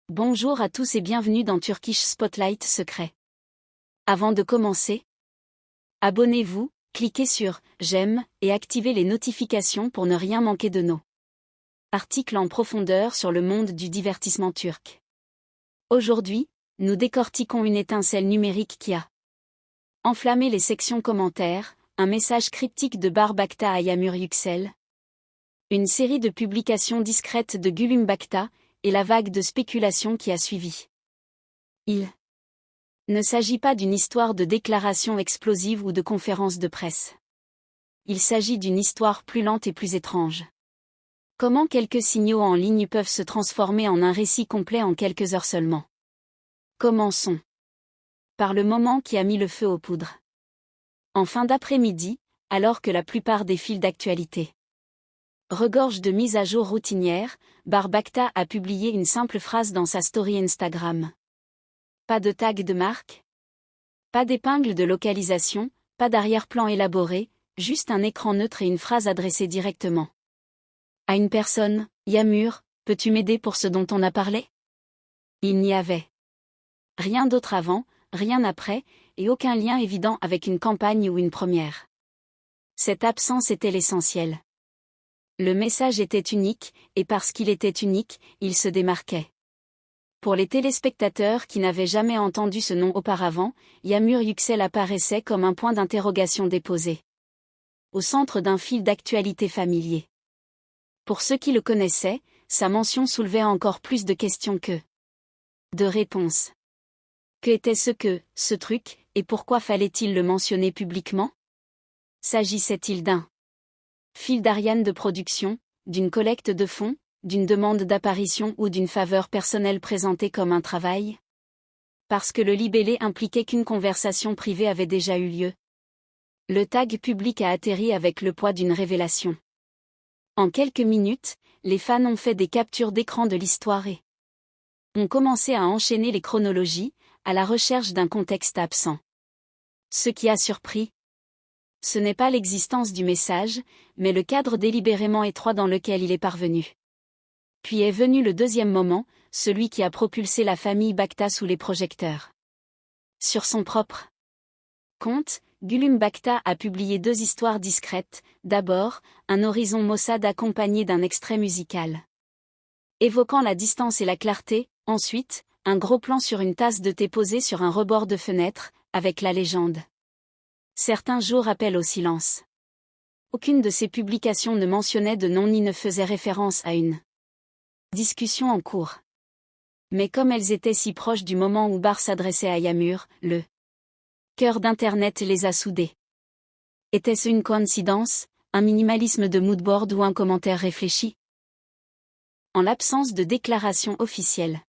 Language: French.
Bonjour à tous et bienvenue dans Turkish Spotlight Secret. Avant de commencer, abonnez-vous, cliquez sur « J'aime » et activez les notifications pour ne rien manquer de nos articles en profondeur sur le monde du divertissement turc. Aujourd'hui, nous décortiquons une étincelle numérique qui a enflammé les sections commentaires, un message cryptique de Barbakta à Yağmur Yüksel, une série de publications discrètes de Gülüm Bakta, et la vague de spéculation qui a suivi. Il ne s'agit pas d'une histoire de déclaration explosive ou de conférence de presse. Il s'agit d'une histoire plus lente et plus étrange. Comment quelques signaux en ligne peuvent se transformer en un récit complet en quelques heures seulement? Commençons par le moment qui a mis le feu aux poudres. En fin d'après-midi, alors que la plupart des fils d'actualité regorge de mises à jour routinières, Barbakta a publié une simple phrase dans sa story Instagram. Pas de tag de marque, pas d'épingle de localisation, pas d'arrière-plan élaboré, juste un écran neutre et une phrase adressée directement à une personne. Yağmur, peux-tu m'aider pour ce dont on a parlé? Il n'y avait rien d'autre avant, rien après, et aucun lien évident avec une campagne ou une première. Cette absence était l'essentiel. Le message était unique, et parce qu'il était unique, il se démarquait. Pour les téléspectateurs qui n'avaient jamais entendu ce nom auparavant, Yağmur Yüksel apparaissait comme un point d'interrogation déposé au centre d'un fil d'actualité familier. Pour ceux qui le connaissaient, sa mention soulevait encore plus de questions que de réponses. Que était ce truc, et pourquoi fallait-il le mentionner publiquement? S'agissait-il d'un fil d'Ariane de production, d'une collecte de fonds, d'une demande d'apparition ou d'une faveur personnelle présentée comme un travail? Parce que le libellé impliquait qu'une conversation privée avait déjà eu lieu. Le tag public a atterri avec le poids d'une révélation. En quelques minutes, les fans ont fait des captures d'écran de l'histoire et ont commencé à enchaîner les chronologies, à la recherche d'un contexte absent. Ce qui a surpris, ce n'est pas l'existence du message, mais le cadre délibérément étroit dans lequel il est parvenu. Puis est venu le deuxième moment, celui qui a propulsé la famille Bakta sous les projecteurs. Sur son propre compte, Gülüm Bakta a publié 2 histoires discrètes. D'abord, un horizon maussade accompagné d'un extrait musical évoquant la distance et la clarté. Ensuite, un gros plan sur une tasse de thé posée sur un rebord de fenêtre, avec la légende. Certains jours appellent au silence. Aucune de ces publications ne mentionnait de nom ni ne faisait référence à une discussion en cours. Mais comme elles étaient si proches du moment où Bar s'adressait à Yağmur, le cœur d'Internet les a soudées. Était-ce une coïncidence, un minimalisme de moodboard ou un commentaire réfléchi? En l'absence de déclaration officielle,